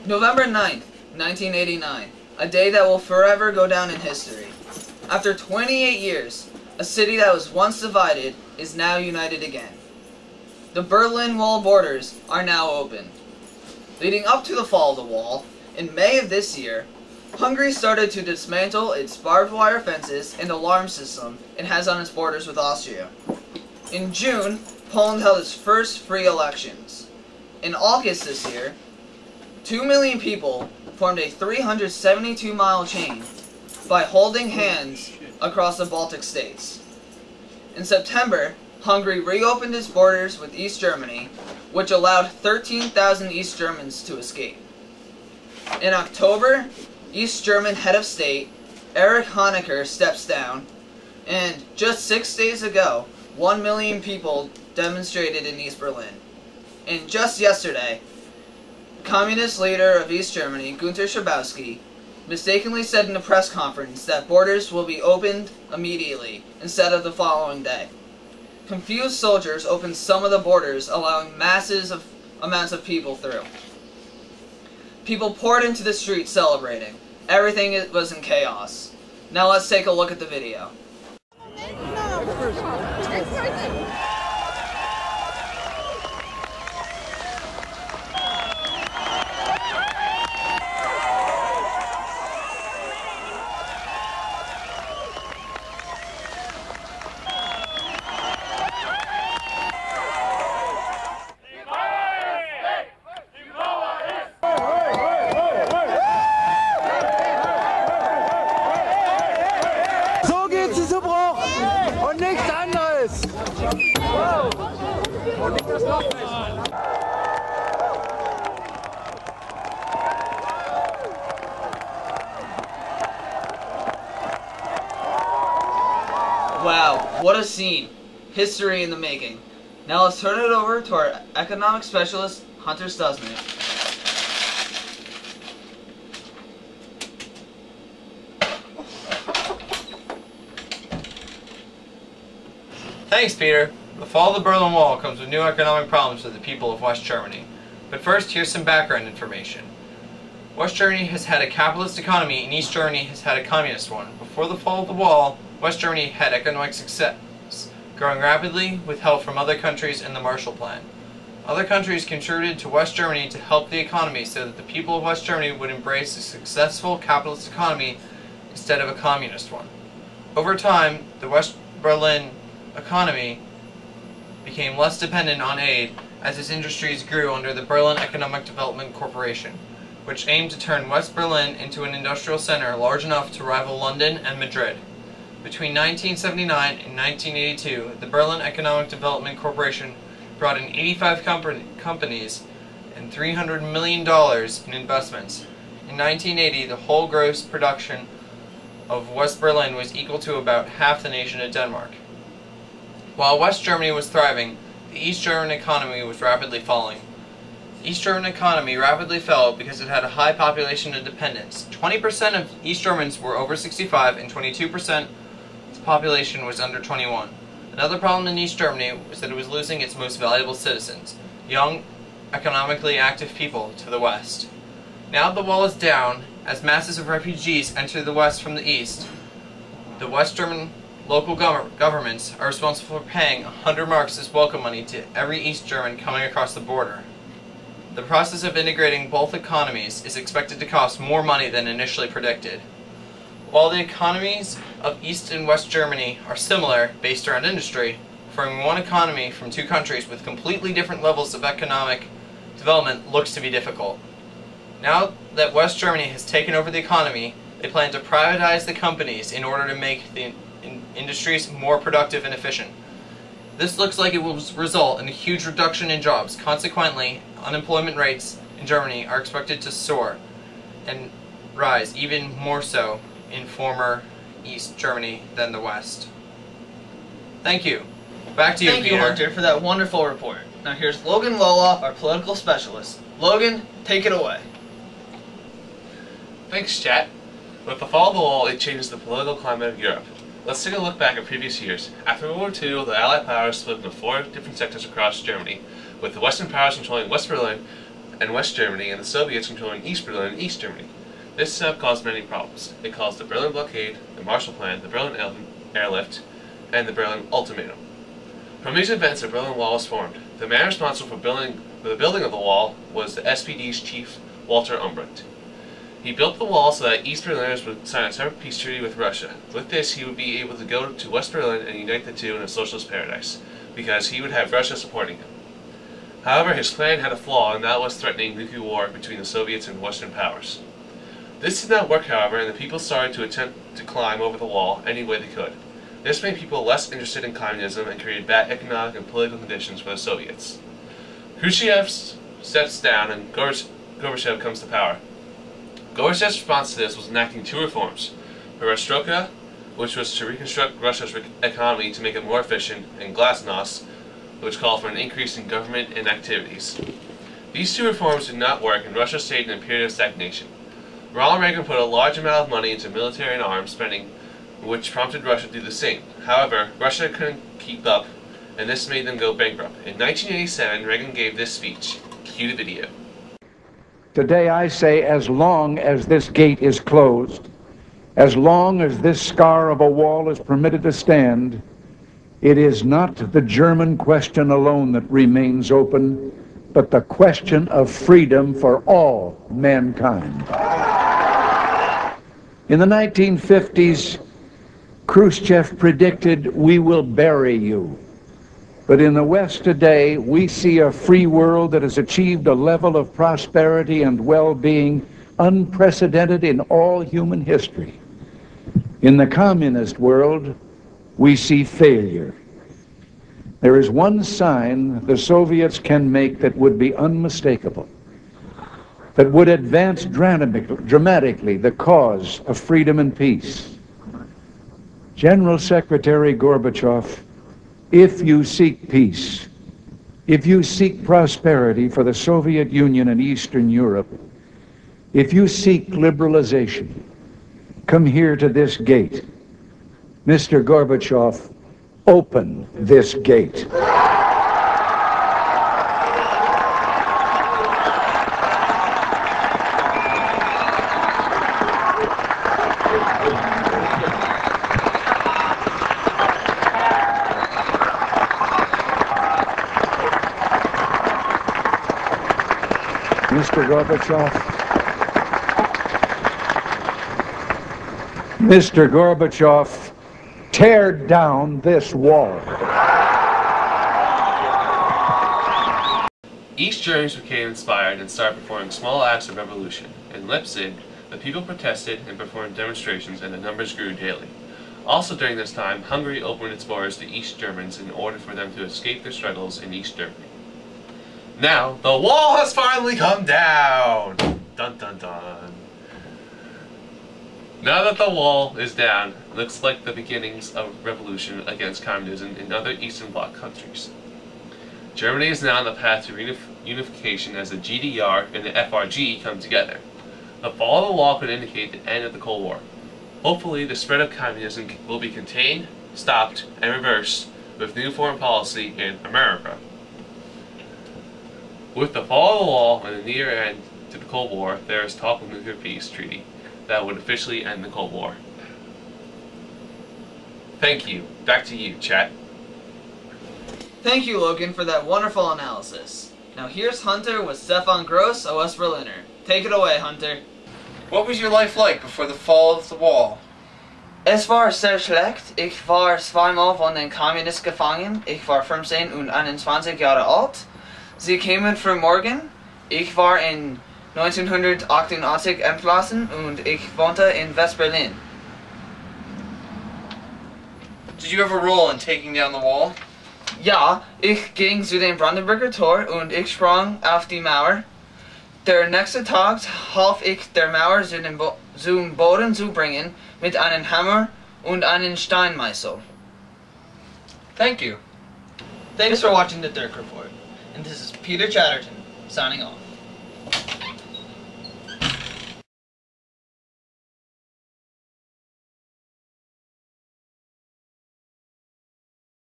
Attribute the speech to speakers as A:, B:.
A: November 9th, 1989, a day that will forever go down in history. After 28 years, a city that was once divided is now united again. The Berlin Wall borders are now open. Leading up to the fall of the wall, in May of this year, Hungary started to dismantle its barbed wire fences and alarm system it has on its borders with Austria. In June, Poland held its first free elections. In August this year, 2 million people formed a 372-mile chain by holding hands across the Baltic states. In September, Hungary reopened its borders with East Germany, which allowed 13,000 East Germans to escape. In October, East German head of state, Erich Honecker, steps down, and just 6 days ago, 1 million people demonstrated in East Berlin. And just yesterday, Communist leader of East Germany, Günter Schabowski, mistakenly said in a press conference that borders will be opened immediately instead of the following day. Confused soldiers opened some of the borders, allowing amounts of people through. People poured into the streets celebrating. Everything was in chaos. Now let's take a look at the video.
B: Und nichts anderes! Und nicht das noch nicht!
A: Wow, what a scene. History in the making. Now let's turn it over to our economic specialist, Hunter Stusman.
C: Thanks, Peter. The fall of the Berlin Wall comes with new economic problems for the people of West Germany. But first, here's some background information. West Germany has had a capitalist economy and East Germany has had a communist one. Before the fall of the wall, West Germany had economic success, growing rapidly with help from other countries in the Marshall Plan. Other countries contributed to West Germany to help the economy so that the people of West Germany would embrace a successful capitalist economy instead of a communist one. Over time, the West Berlin economy became less dependent on aid as its industries grew under the Berlin Economic Development Corporation, which aimed to turn West Berlin into an industrial center large enough to rival London and Madrid. Between 1979 and 1982, the Berlin Economic Development Corporation brought in 85 companies and $300 million in investments. In 1980, the whole gross production of West Berlin was equal to about half the nation of Denmark. While West Germany was thriving, the East German economy was rapidly falling. The East German economy rapidly fell because it had a high population of dependents. 20% of East Germans were over 65 and 22% of the population was under 21. Another problem in East Germany was that it was losing its most valuable citizens, young, economically active people, to the West. Now that the wall is down, as masses of refugees enter the West from the East, the West German local governments are responsible for paying 100 marks as welcome money to every East German coming across the border. The process of integrating both economies is expected to cost more money than initially predicted. While the economies of East and West Germany are similar, based around industry, forming one economy from two countries with completely different levels of economic development looks to be difficult. Now that West Germany has taken over the economy, they plan to privatize the companies in order to make the industries more productive and efficient. This looks like it will result in a huge reduction in jobs. Consequently, unemployment rates in Germany are expected to soar and rise even more so in former East Germany than the West. Thank you. Back to you, Peter.
A: Thank you, Hunter, for that wonderful report. Now here's Logan Loloff, our political specialist. Logan, take it away.
D: Thanks, chat. With the fall of the wall, it changes the political climate of Europe. Let's take a look back at previous years. After World War II, the Allied powers split into 4 different sectors across Germany, with the Western powers controlling West Berlin and West Germany, and the Soviets controlling East Berlin and East Germany. This setup caused many problems. It caused the Berlin Blockade, the Marshall Plan, the Berlin Airlift, and the Berlin Ultimatum. From these events, the Berlin Wall was formed. The man responsible for the building of the wall was the SPD's chief, Walter Umbrecht. He built the wall so that East Berliners would sign a separate peace treaty with Russia. With this, he would be able to go to West Berlin and unite the two in a socialist paradise, because he would have Russia supporting him. However, his plan had a flaw, and that was threatening nuclear war between the Soviets and Western powers. This did not work, however, and the people started to attempt to climb over the wall any way they could. This made people less interested in communism and created bad economic and political conditions for the Soviets. Khrushchev steps down and Gorbachev comes to power. Gorbachev's response to this was enacting two reforms: perestroika, which was to reconstruct Russia's economy to make it more efficient, and glasnost, which called for an increase in government and activities. These two reforms did not work, and Russia stayed in a period of stagnation. Ronald Reagan put a large amount of money into military and arms spending, which prompted Russia to do the same. However, Russia couldn't keep up, and this made them go bankrupt. In 1987, Reagan gave this speech. Cue the video.
E: Today I say, as long as this gate is closed, as long as this scar of a wall is permitted to stand, it is not the German question alone that remains open, but the question of freedom for all mankind. In the 1950s, Khrushchev predicted, "We will bury you." But in the West today, we see a free world that has achieved a level of prosperity and well-being unprecedented in all human history. In the communist world, we see failure. There is one sign the Soviets can make that would be unmistakable, that would advance dramatically the cause of freedom and peace. General Secretary Gorbachev, if you seek peace, if you seek prosperity for the Soviet Union and Eastern Europe, if you seek liberalization, come here to this gate. Mr. Gorbachev, open this gate. Mr. Gorbachev, tear down this wall.
D: East Germans became inspired and started performing small acts of revolution. In Leipzig, the people protested and performed demonstrations, and the numbers grew daily. Also during this time, Hungary opened its borders to East Germans in order for them to escape their struggles in East Germany. Now, the wall has finally come down! Dun dun dun. Now that the wall is down, it looks like the beginnings of revolution against communism in other Eastern Bloc countries. Germany is now on the path to unification as the GDR and the FRG come together. The fall of the wall could indicate the end of the Cold War. Hopefully, the spread of communism will be contained, stopped, and reversed with new foreign policy in America. With the fall of the wall and the near end to the Cold War, there is talk of a nuclear peace treaty that would officially end the Cold War. Thank you. Back to you, chat.
A: Thank you, Logan, for that wonderful analysis. Now here's Hunter with Stefan Gross, a West Berliner. Take it away, Hunter.
C: What was your life like before the fall of the wall?
A: Es war sehr schlecht. Ich war zweimal von den Kommunisten gefangen. Ich war 15 und 21 Jahre alt. Sie kamen für morgen. Ich war in 1988 entlassen und ich wohnte in West-Berlin.
C: Did you have a role in taking down the wall?
A: Ja, ich ging zu dem Brandenburger Tor und ich sprang auf die Mauer. Der nächste Tag half ich der Mauer zum Boden zu bringen mit einem Hammer und einem Steinmeißel.
C: Thanks for watching the Dirk Report. And this is Peter Chatterton, signing off.